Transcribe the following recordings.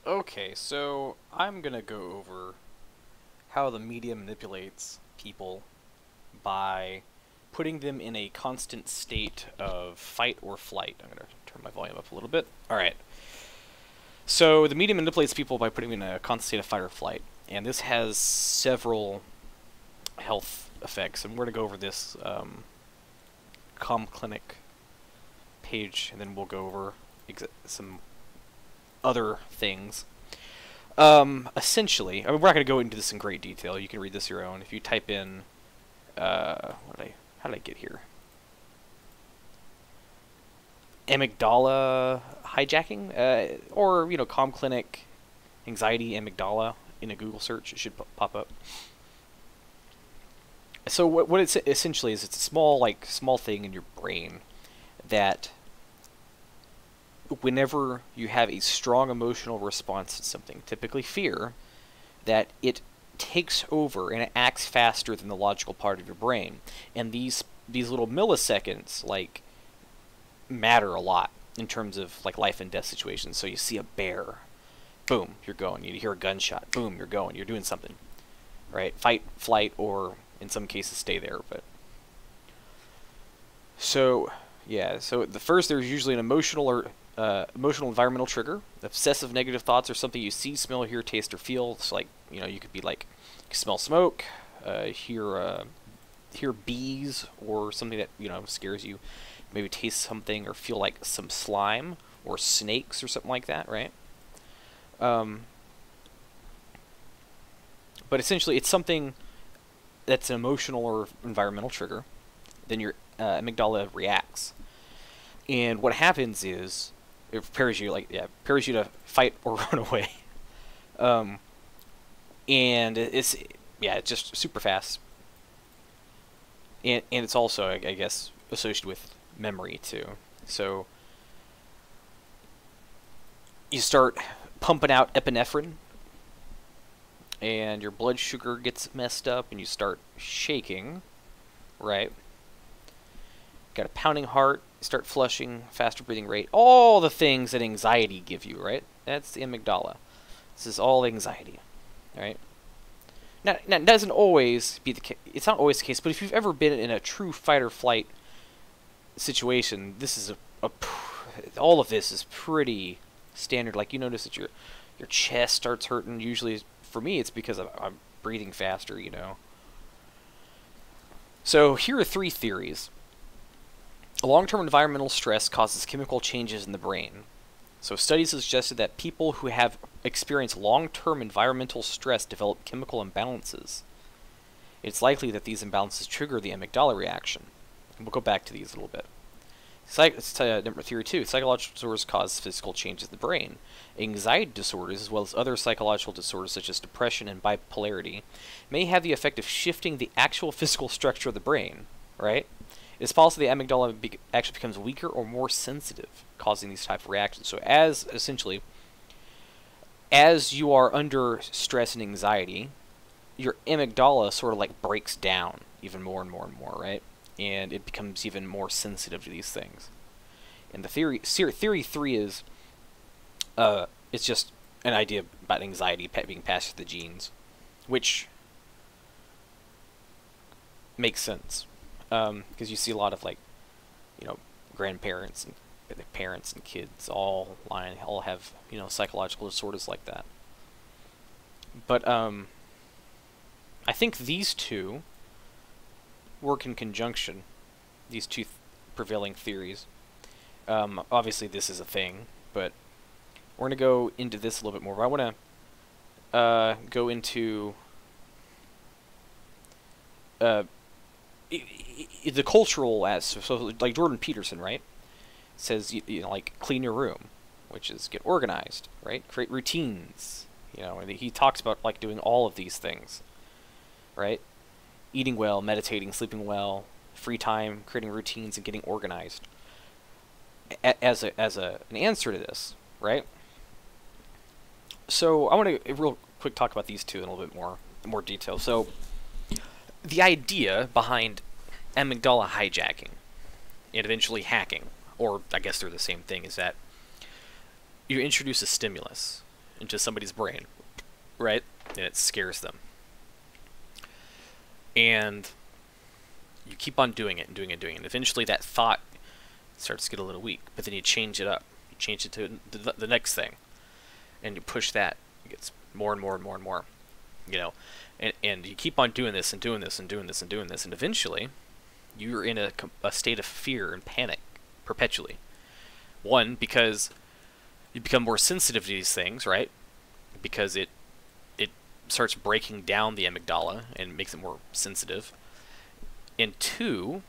Okay, so I'm gonna go over how the media manipulates people by putting them in a constant state of fight or flight. I'm gonna turn my volume up a little bit. Alright, so the media manipulates people by putting them in a constant state of fight or flight, and this has several health effects, and we're gonna go over this Clinic page, and then we'll go over some other things. Essentially, I mean, we're not going to go into this in great detail. You can read this your own. If you type in, how did I get here? Amygdala hijacking, or, Clinic anxiety amygdala in a Google search, it should pop up. So what it essentially is, it's a small thing in your brain that whenever you have a strong emotional response to something, typically fear, that it takes over and it acts faster than the logical part of your brain. And these little milliseconds matter a lot in terms of life and death situations. So you see a bear, boom, you're going. You hear a gunshot, boom, you're going. You're doing something, right? Fight, flight, or in some cases stay there. But so yeah, so there's usually an emotional or emotional environmental trigger. Obsessive negative thoughts are something you see, smell, hear, taste, or feel. So you could be you smell smoke, hear bees, or something that scares you. Maybe taste something or feel like some slime or snakes or something like that, right? But essentially, it's something that's an emotional or environmental trigger. Then your amygdala reacts, and what happens is it prepares you to fight or run away. And it's just super fast, and it's also I guess associated with memory too. So you start pumping out epinephrine, and your blood sugar gets messed up, and you start shaking, right? Got a pounding heart, start flushing, faster breathing rate, all the things that anxiety give you, right? That's the amygdala. This is all anxiety, right? Now it doesn't always be the case. It's not always the case, but if you've ever been in a true fight or flight situation, this is all of this is pretty standard. You notice that your chest starts hurting. Usually, for me, it's because I'm breathing faster, So here are 3 theories. Long-term environmental stress causes chemical changes in the brain. So studies have suggested that people who have experienced long-term environmental stress develop chemical imbalances. It's likely that these imbalances trigger the amygdala reaction. And we'll go back to these a little bit. Number theory 2. Psychological disorders cause physical changes in the brain. Anxiety disorders, as well as other psychological disorders such as depression and bipolarity, may have the effect of shifting the actual physical structure of the brain, right? It is possible the amygdala actually becomes weaker or more sensitive, causing these type of reactions. So as you are under stress and anxiety, your amygdala sort of breaks down even more and more and more, right? And it becomes even more sensitive to these things. And the theory 3 is it's just an idea about anxiety being passed through the genes, which makes sense. Because you see a lot of grandparents and parents and kids all have psychological disorders like that. But I think these two work in conjunction. These two prevailing theories. Obviously, this is a thing, but we're gonna go into this a little bit more. But I want to go into the cultural aspect. So Jordan Peterson, right, says clean your room, which is get organized, right? Create routines. And he talks about doing all of these things, right? Eating well, meditating, sleeping well, free time, creating routines, and getting organized. As an answer to this, right? So I want to real quick talk about these two in a little bit more detail. So the idea behind amygdala hijacking and eventually hacking, or I guess they're the same thing, is that you introduce a stimulus. into somebody's brain, right? And it scares them. And you keep on doing it and doing it and doing it. And eventually that thought starts to get a little weak, but then you change it up. You change it to the next thing, and you push that. It gets more and more and more and more, you know. And you keep on doing this and doing this and doing this and doing this, and eventually you're in a state of fear and panic perpetually. One, because you become more sensitive to these things, right? Because it starts breaking down the amygdala and makes it more sensitive. And two,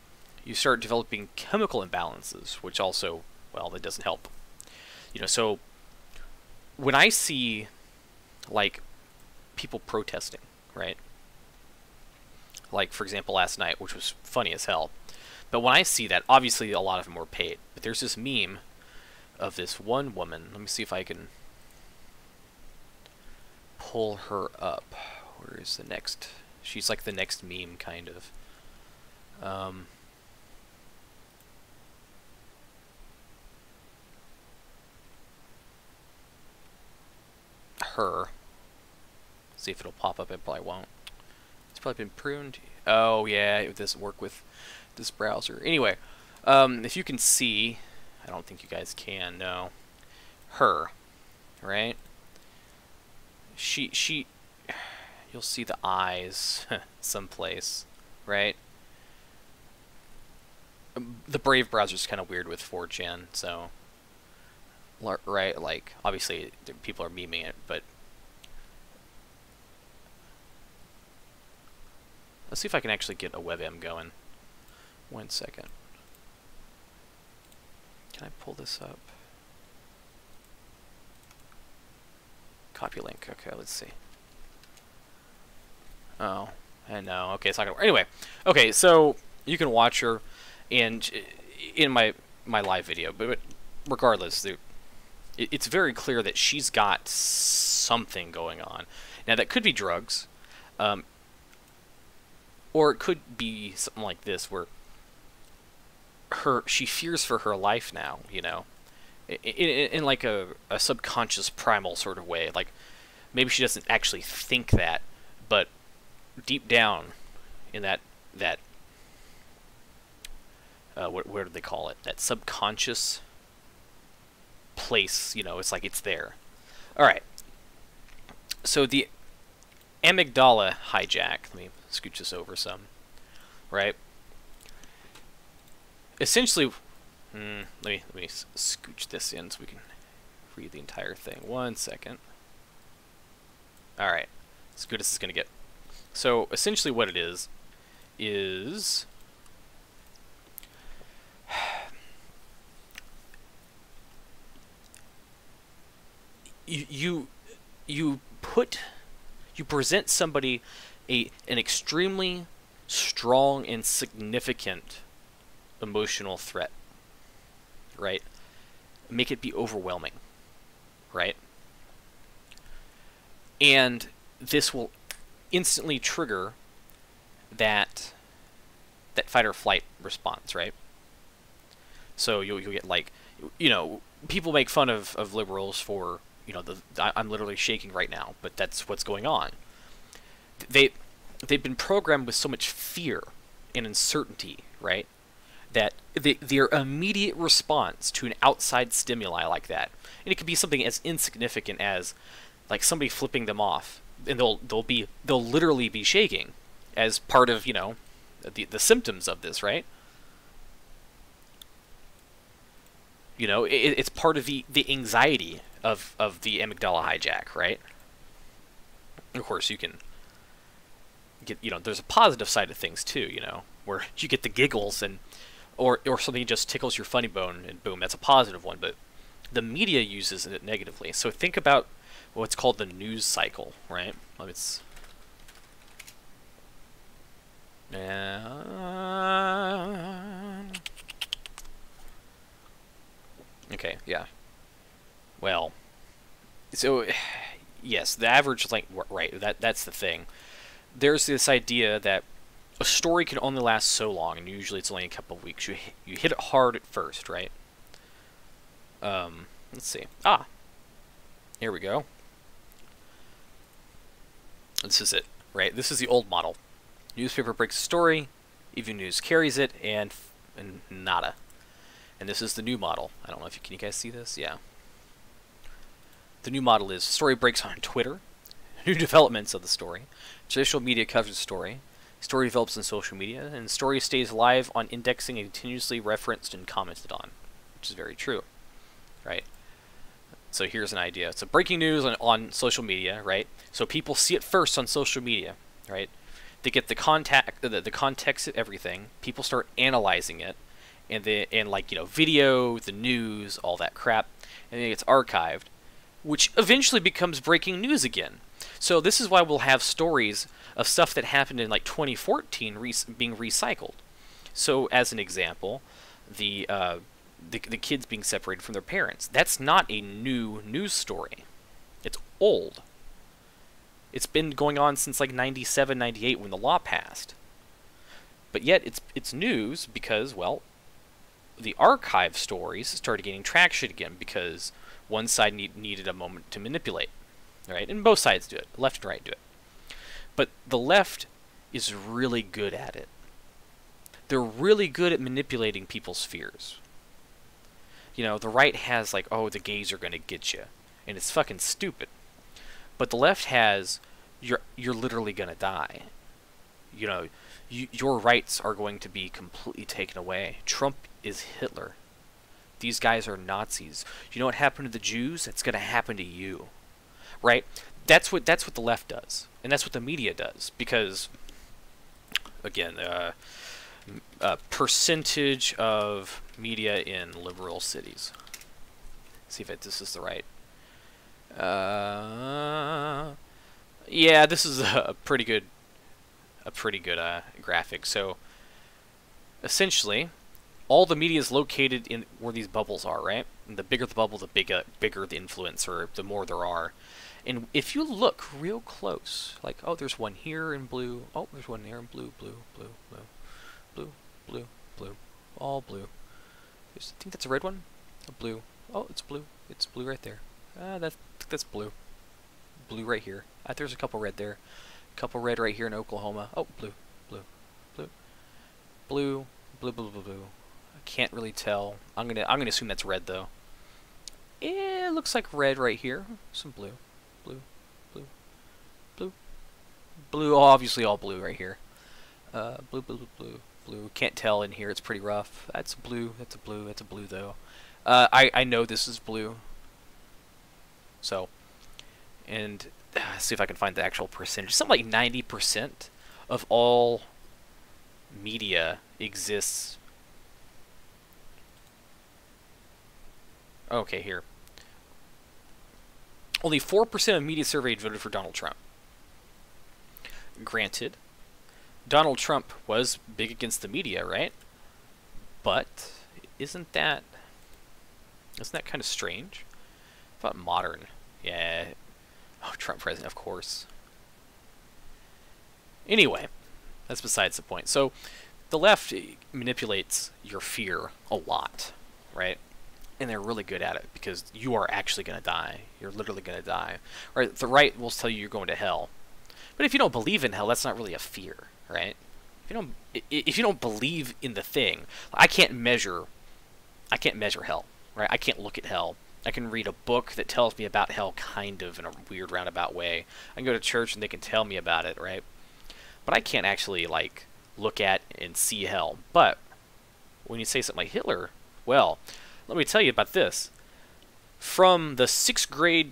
you start developing chemical imbalances, which also, well, that doesn't help. You know, so when I see, like, people protesting, right? Like, for example, last night, which was funny as hell. But when I see that, obviously a lot of them were paid. But there's this meme of this one woman. Let me see if I can pull her up. Where is the next? She's like the next meme, kind of. Her. See if it'll pop up. It probably won't. It's probably been pruned. Oh yeah, it doesn't work with this browser. Anyway, if you can see, I don't think you guys can. No, her, right? She. You'll see the eyes someplace, right? The Brave browser is kind of weird with 4chan, so right, like obviously people are memeing it, but let's see if I can actually get a WebM going. 1 second. Can I pull this up? Copy link. Okay, let's see. Oh, I know. Okay, it's not gonna work. Anyway, okay, so you can watch her, and in my live video, but regardless, it's very clear that she's got something going on. Now that could be drugs, or it could be something like this, where she fears for her life now. You know, in like a subconscious primal sort of way. Like maybe she doesn't actually think that, but deep down in that where do they call it? That subconscious place, you know, it's like it's there. Alright. So the amygdala hijack, let me scooch this over some, right? Essentially, let me scooch this in so we can read the entire thing. 1 second. Alright. As good as it's going to get. So essentially what it is you present somebody an extremely strong and significant emotional threat, right? Make it be overwhelming, right? And this will instantly trigger that fight or flight response, right? So you'll get, like, you know, people make fun of liberals for, you know, I'm literally shaking right now, but that's what's going on. They've been programmed with so much fear and uncertainty, right? That their immediate response to an outside stimuli like that, and it could be something as insignificant as like somebody flipping them off, and they'll literally be shaking as part of, you know, the symptoms of this, right? You know, it's part of the anxiety of the amygdala hijack, right? Of course, you can get, you know, there's a positive side of things too, you know, where you get the giggles and or something just tickles your funny bone and boom, that's a positive one. But the media uses it negatively. So think about what's called the news cycle, right? Well, it's okay, yeah. Well, so yes, the average length, right? That's the thing. There's this idea that a story can only last so long, and usually it's only a couple of weeks. You hit it hard at first, right? Let's see. Here we go. This is it, right? This is the old model. Newspaper breaks a story, evening news carries it, and nada. And this is the new model. I don't know if you guys see this? Yeah. The new model is story breaks on Twitter, new developments of the story, traditional media covers the story develops in social media, and story stays live on indexing and continuously referenced and commented on, which is very true, right? So here's an idea. So breaking news on social media, right? So people see it first on social media, right? They get the context of everything. People start analyzing it, and like, you know, video, the news, all that crap, and then it gets archived, which eventually becomes breaking news again. So this is why we'll have stories of stuff that happened in like 2014 being recycled. So as an example, the kids being separated from their parents. That's not a new news story. It's old. It's been going on since like 97, 98 when the law passed. But yet it's news because, well, the archive stories started gaining traction again because one side needed a moment to manipulate, right? And both sides do it. Left and right do it. But the left is really good at it. They're really good at manipulating people's fears. You know, the right has like, oh, the gays are going to get you, and it's fucking stupid. But the left has, you're literally going to die. You know, your rights are going to be completely taken away. Trump is Hitler. These guys are Nazis. You know what happened to the Jews? It's going to happen to you, right? That's what the left does, and that's what the media does. Because, again, percentage of media in liberal cities. Let's see if this is the right. Yeah, this is a pretty good graphic. So, essentially, all the media is located in where these bubbles are, right? And the bigger the bubble, the bigger the influence, or the more there are. And if you look real close, like, oh, there's one here in blue. Oh, there's one there in blue, blue, blue, blue, blue, blue, blue, all blue. I think that's a red one. A blue. Oh, it's blue. It's blue right there. That's blue. Blue right here. There's a couple red there. A couple red right here in Oklahoma. Oh, blue, blue, blue, blue, blue, blue, blue, blue. I can't really tell. I'm gonna assume that's red though. It looks like red right here. Some blue, blue, blue, blue, blue. Oh, obviously all blue right here. Blue, blue, blue, blue, blue. Can't tell in here. It's pretty rough. That's blue. That's a blue. That's a blue though. I know this is blue. So, and see if I can find the actual percentage. Something like 90% of all media exists. Okay, here. Only 4% of media surveyed voted for Donald Trump. Granted, Donald Trump was big against the media, right? But isn't that kind of strange? I thought modern. Yeah. Oh, Trump president, of course. Anyway, that's besides the point. So, the left manipulates your fear a lot, right? And they're really good at it because you are actually going to die. You're literally going to die. Right? The right will tell you you're going to hell. But if you don't believe in hell, that's not really a fear, right? If you don't believe in the thing, I can't measure hell, right? I can't look at hell. I can read a book that tells me about hell kind of in a weird roundabout way. I can go to church and they can tell me about it, right? But I can't actually, like, look at and see hell. But when you say something like Hitler, well, let me tell you about this. From the 6th grade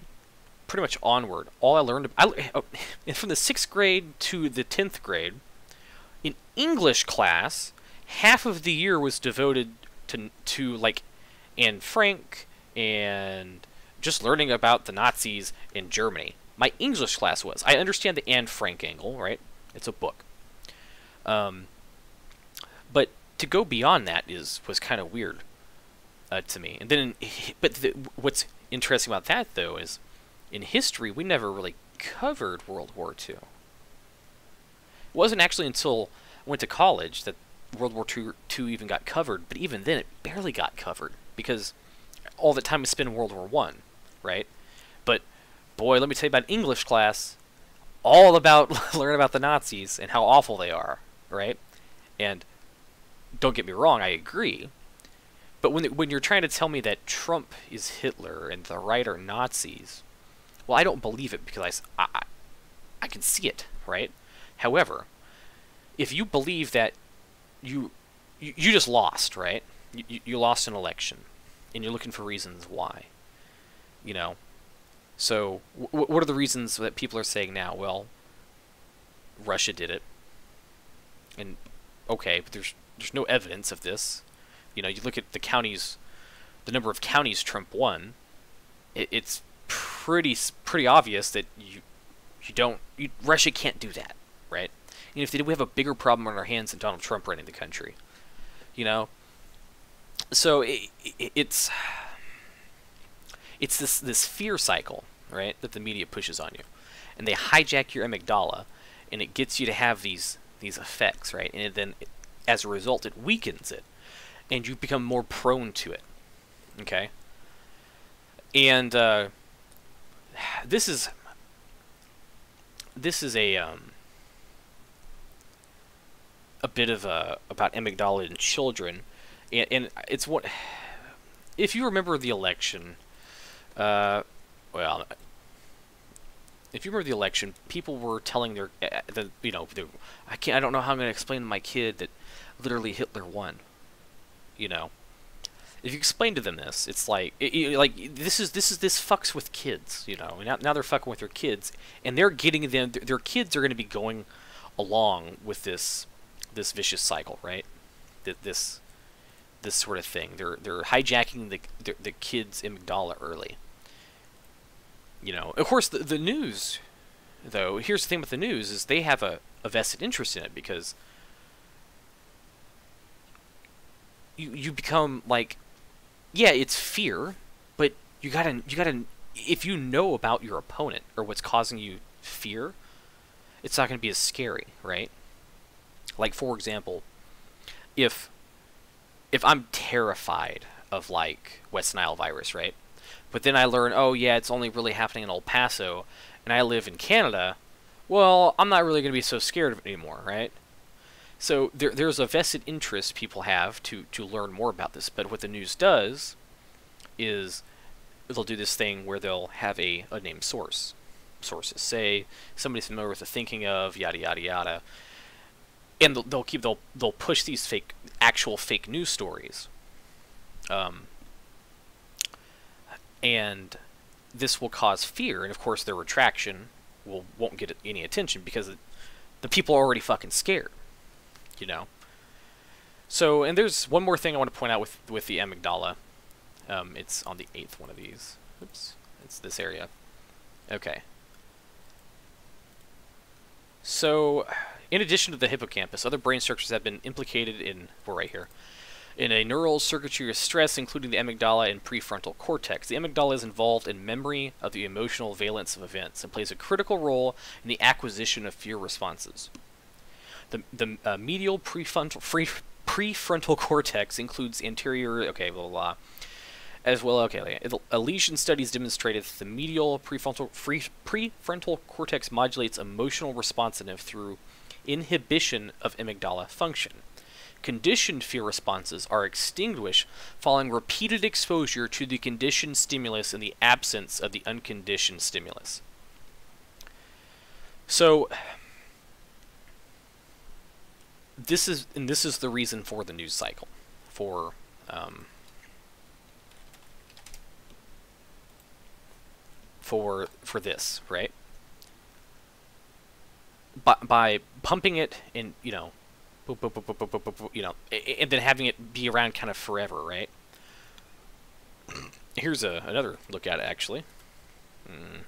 pretty much onward, all I learned... from the 6th grade to the 10th grade, in English class, half of the year was devoted to like, Anne Frank and just learning about the Nazis in Germany. My English class was. I understand the Anne Frank angle, right? It's a book. But to go beyond that was kind of weird to me. And then, what's interesting about that though is, in history we never really covered World War II. It wasn't actually until I went to college that World War II even got covered. But even then, it barely got covered because all the time was spent in World War I, right? But boy, let me tell you about English class. all about learn about the Nazis and how awful they are, right? And don't get me wrong, I agree. But when you're trying to tell me that Trump is Hitler and the right are Nazis, well, I don't believe it because I can see it, right? However, if you believe that you just lost, right? You lost an election, and you're looking for reasons why, you know. So what are the reasons that people are saying now? Well, Russia did it, and okay, but there's no evidence of this. You know, you look at the counties, the number of counties Trump won. It's pretty obvious that Russia can't do that, right? And if they did, we have a bigger problem on our hands than Donald Trump running the country, you know. So it's this fear cycle, right, that the media pushes on you, and they hijack your amygdala, and it gets you to have these effects, right, and then as a result it weakens it, and you become more prone to it. Okay, and this is a bit of about amygdala in children, and it's what if you remember the election. Well, if you remember the election, people were telling their I don't know how I'm going to explain to my kid that literally Hitler won. You know, if you explain to them this, it's like this fucks with kids. You know, now they're fucking with their kids, and they're getting them. Their kids are going to be going along with this vicious cycle, right? This sort of thing. They're hijacking the kids' amygdala early. You know, of course, the news, though. Here's the thing with the news is they have a vested interest in it because you become like, yeah, it's fear, but you gotta if you know about your opponent or what's causing you fear, it's not gonna be as scary, right? Like, for example, if I'm terrified of, like, West Nile virus, right? But then I learn, oh, yeah, it's only really happening in El Paso, and I live in Canada, well, I'm not really going to be so scared of it anymore, right? So there's a vested interest people have to learn more about this. But what the news does is they'll do this thing where they'll have a named source. Sources say somebody's familiar with the thinking of, yada, yada, yada. And they'll push these actual fake news stories, and this will cause fear. And of course, their retraction won't get any attention because the people are already fucking scared, you know. So, and there's one more thing I want to point out with the amygdala. It's on the 8th one of these. Oops, it's this area. Okay. So, in addition to the hippocampus, other brain structures have been implicated in, we're right here, in a neural circuitry of stress, including the amygdala and prefrontal cortex. The amygdala is involved in memory of the emotional valence of events and plays a critical role in the acquisition of fear responses. The medial prefrontal cortex includes anterior, okay, blah, blah, blah, as well, okay, lesion studies demonstrated that the medial prefrontal cortex modulates emotional responsiveness through inhibition of amygdala function. Conditioned fear responses are extinguished following repeated exposure to the conditioned stimulus in the absence of the unconditioned stimulus. So, this is the reason for the news cycle, for this, right? By pumping it in, you know, boop, boop, boop, boop, boop, boop, boop, you know, and then having it be around kind of forever, right? Here's another look at it, actually.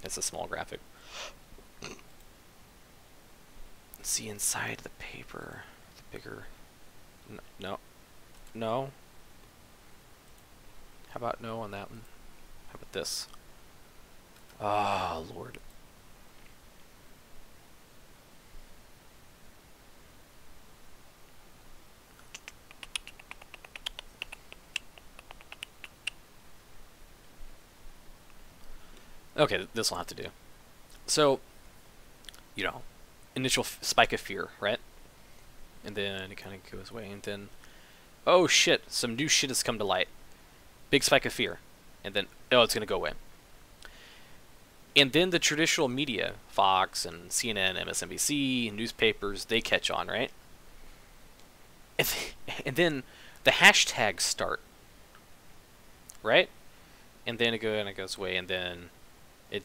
It's a small graphic. Let's see inside the paper. The bigger... No. No. How about no on that one? How about this? Oh, Lord. Okay, this will have to do. So, you know, initial spike of fear, right? And then it kind of goes away, and then, oh shit, some new shit has come to light. Big spike of fear. And then, oh, it's going to go away. And then the traditional media, Fox and CNN, MSNBC, newspapers, they catch on, right? And then the hashtags start, right? And then it goes away, and then it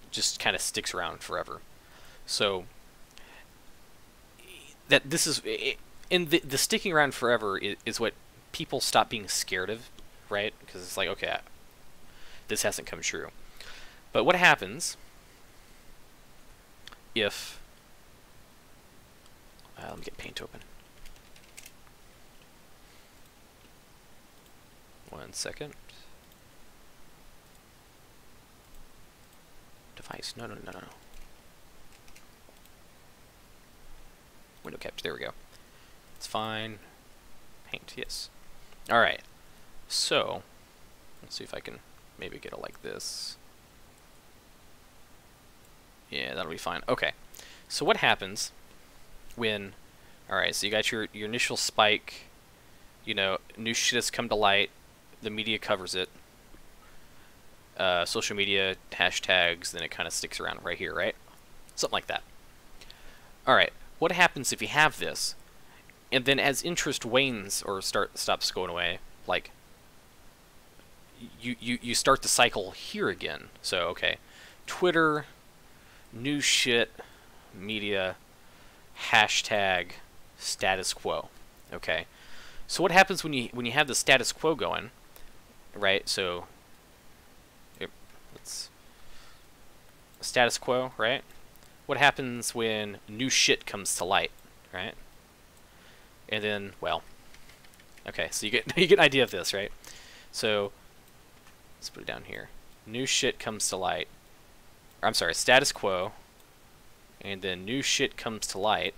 just kind of sticks around forever. So that this is, and the sticking around forever is what people stop being scared of, right? Because it's like, okay, this hasn't come true. But what happens if, let me get Paint open. 1 second. Device, no. Window capture, there we go. It's fine. Paint, yes. Alright, so, let's see if I can maybe get it like this. Yeah, that'll be fine. Okay, so what happens when, alright, so you got your initial spike, you know, new shit has come to light, the media covers it, social media, hashtags, then it kind of sticks around right here, right? Something like that. Alright, what happens if you have this, and then as interest wanes or stops going away, like, you start the cycle here again. So, okay, Twitter, new shit, media, hashtag, status quo. Okay, so what happens when you have the status quo going, right? So, let's status quo, right? What happens when new shit comes to light, right? And then, well, okay, so you get an idea of this, right? So let's put it down here. New shit comes to light. Or, I'm sorry, status quo, and then new shit comes to light,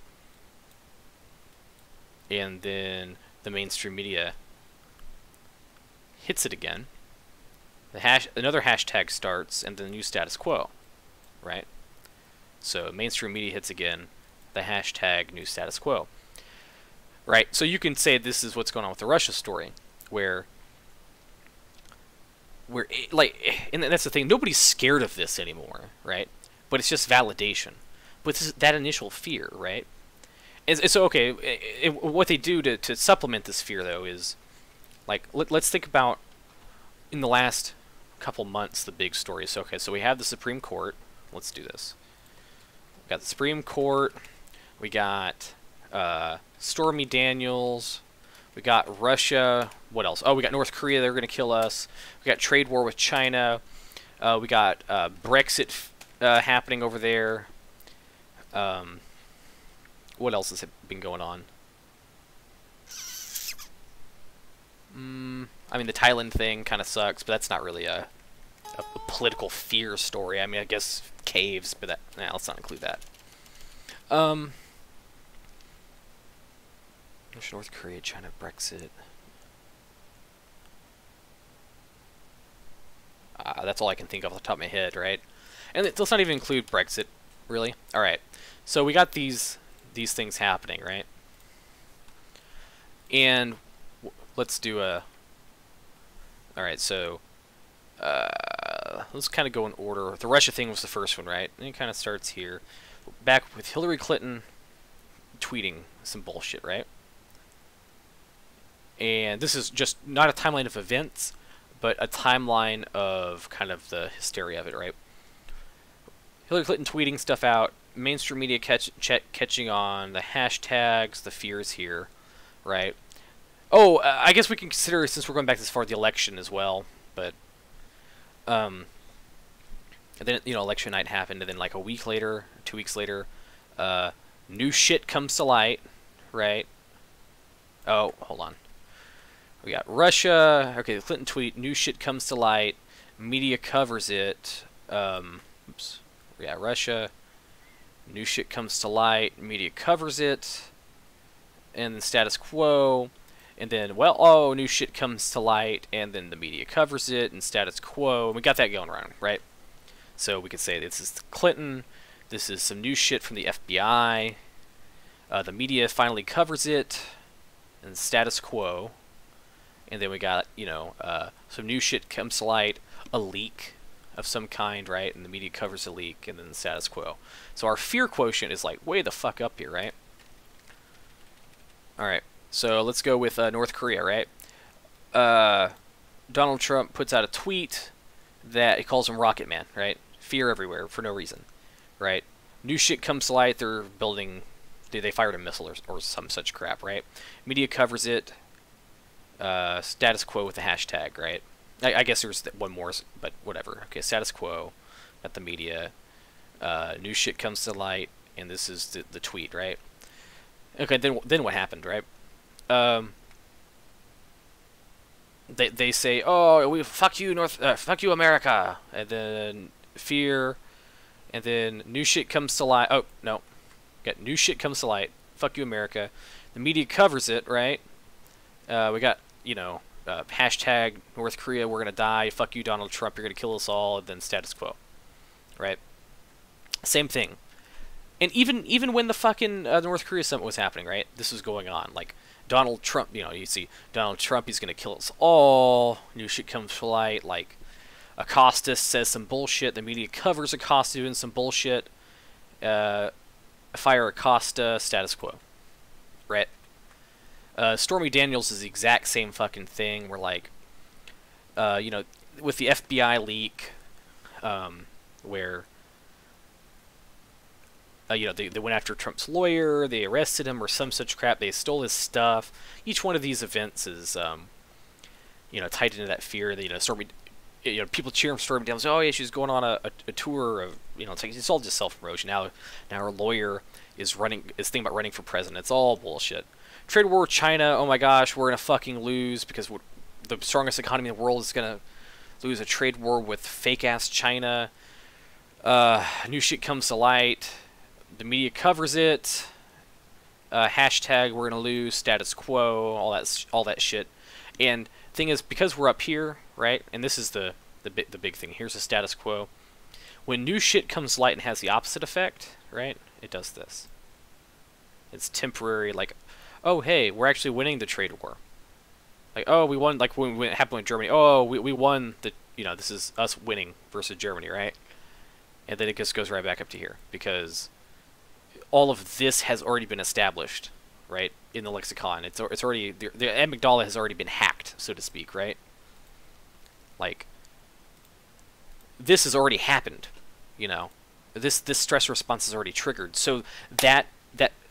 and then the mainstream media hits it again. Another hashtag starts, and then new status quo, right? So mainstream media hits again, the hashtag new status quo. Right, so you can say this is what's going on with the Russia story, where like, and that's the thing, nobody's scared of this anymore, right? But it's just validation. But this is that initial fear, right? And so, okay, what they do to supplement this fear, though, is, like, let's think about, in the last couple months, the big stories. So, okay, so we have the Supreme Court. Let's do this. We got the Supreme Court. We got Stormy Daniels, we got Russia, what else? Oh, we got North Korea, they're going to kill us. We got trade war with China. We got Brexit happening over there. What else has been going on? I mean, the Thailand thing kind of sucks, but that's not really a political fear story. I mean, I guess caves, but let's not include that. North Korea, China, Brexit. That's all I can think of off the top of my head, right? And let's not even include Brexit, really. All right, so we got these things happening, right? And let's do a. All right, so let's kind of go in order. The Russia thing was the first one, right? And it kind of starts here, back with Hillary Clinton tweeting some bullshit, right? And this is just not a timeline of events, but a timeline of kind of the hysteria of it, right? Hillary Clinton tweeting stuff out, mainstream media catching on, the hashtags, the fears here, right? Oh, I guess we can consider, since we're going back this far, the election as well, but and then, you know, election night happened, and then like a week later, 2 weeks later, new shit comes to light, right? Oh, hold on. We got Russia. Okay, the Clinton tweet, new shit comes to light. Media covers it. Oops. We got Russia. New shit comes to light. Media covers it. And then status quo. And then, well, oh, new shit comes to light. And then the media covers it. And status quo. And we got that going around, right? So we could say this is Clinton. This is some new shit from the FBI. The media finally covers it, and status quo. And then we got, you know, some new shit comes to light, a leak of some kind, right? And the media covers the leak, and then the status quo. So our fear quotient is like way the fuck up here, right? Alright, so let's go with North Korea, right? Donald Trump puts out a tweet that he calls him Rocket Man, right? Fear everywhere for no reason, right? New shit comes to light, they're building, they fired a missile or some such crap, right? Media covers it, status quo with the hashtag, right? I guess there's one more, but whatever. Okay, status quo, at the media, new shit comes to light, and this is the tweet, right? Okay, then what happened, right? They say, oh, we fuck you fuck you America, and then fear, and then new shit comes to light. Oh no, got new shit comes to light. Fuck you America. The media covers it, right? We got, you know, hashtag North Korea, we're gonna die. Fuck you Donald Trump, you're gonna kill us all. And then status quo, right? Same thing. And even when the fucking North Korea summit was happening, right? This was going on. Like, Donald Trump, you know, you see Donald Trump, he's going to kill us all. New shit comes to light. Like, Acosta says some bullshit. The media covers Acosta doing some bullshit. Fire Acosta, status quo. Right? Stormy Daniels is the exact same fucking thing. Where, like, you know, with the FBI leak, where... you know, they went after Trump's lawyer, they arrested him or some such crap, they stole his stuff. Each one of these events is, you know, tied into that fear that, you know, Stormy, you know, people cheer Stormy Daniels, oh yeah, she's going on a tour of, you know, it's all just self-promotion. Now her lawyer is thinking about running for president. It's all bullshit. Trade war with China, oh my gosh, we're gonna fucking lose because the strongest economy in the world is gonna lose a trade war with fake-ass China. New shit comes to light. The media covers it. Hashtag we're gonna lose. Status quo. All that shit. And thing is, because we're up here, right? And this is the big thing. Here's the status quo. When new shit comes to light and has the opposite effect, right? It does this. It's temporary. Like, oh hey, we're actually winning the trade war. Like, oh, we won. Like when it happened with Germany. Oh, we won the. You know, this is us winning versus Germany, right? And then it just goes right back up to here because all of this has already been established, right, in the lexicon. It's already, the amygdala has already been hacked, so to speak, right? Like, this has already happened, you know. This stress response is already triggered, so that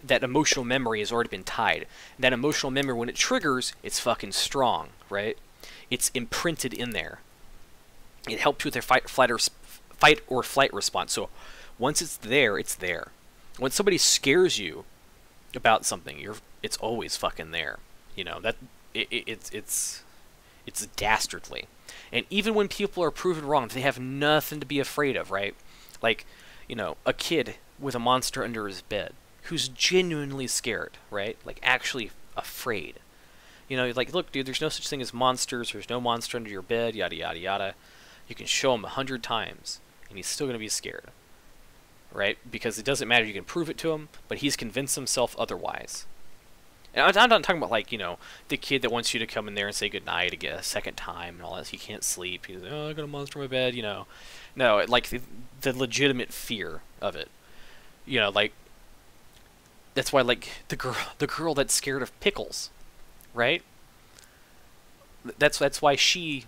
emotional memory has already been tied. That emotional memory, when it triggers, it's fucking strong, right? It's imprinted in there. It helps with their fight or flight response. So once it's there, it's there. When somebody scares you about something, it's always fucking there. You know, that it's dastardly. And even when people are proven wrong, they have nothing to be afraid of, right? Like, you know, a kid with a monster under his bed who's genuinely scared, right? Like, actually afraid. You know, like, look, dude, there's no such thing as monsters. There's no monster under your bed, yada, yada, yada. You can show him 100 times, and he's still going to be scared. Right? Because it doesn't matter, you can prove it to him, but he's convinced himself otherwise. And I'm not talking about, like, you know, the kid that wants you to come in there and say goodnight again a second time and all that. He can't sleep. He's like, oh, I got a monster in my bed, you know. No, like, the legitimate fear of it. You know, like, that's why, like, the girl that's scared of pickles, right? That's why she,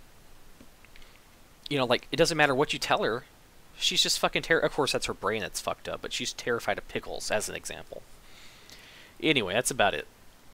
you know, like, it doesn't matter what you tell her. She's just fucking of course, that's her brain that's fucked up, but she's terrified of pickles, as an example. Anyway, that's about it.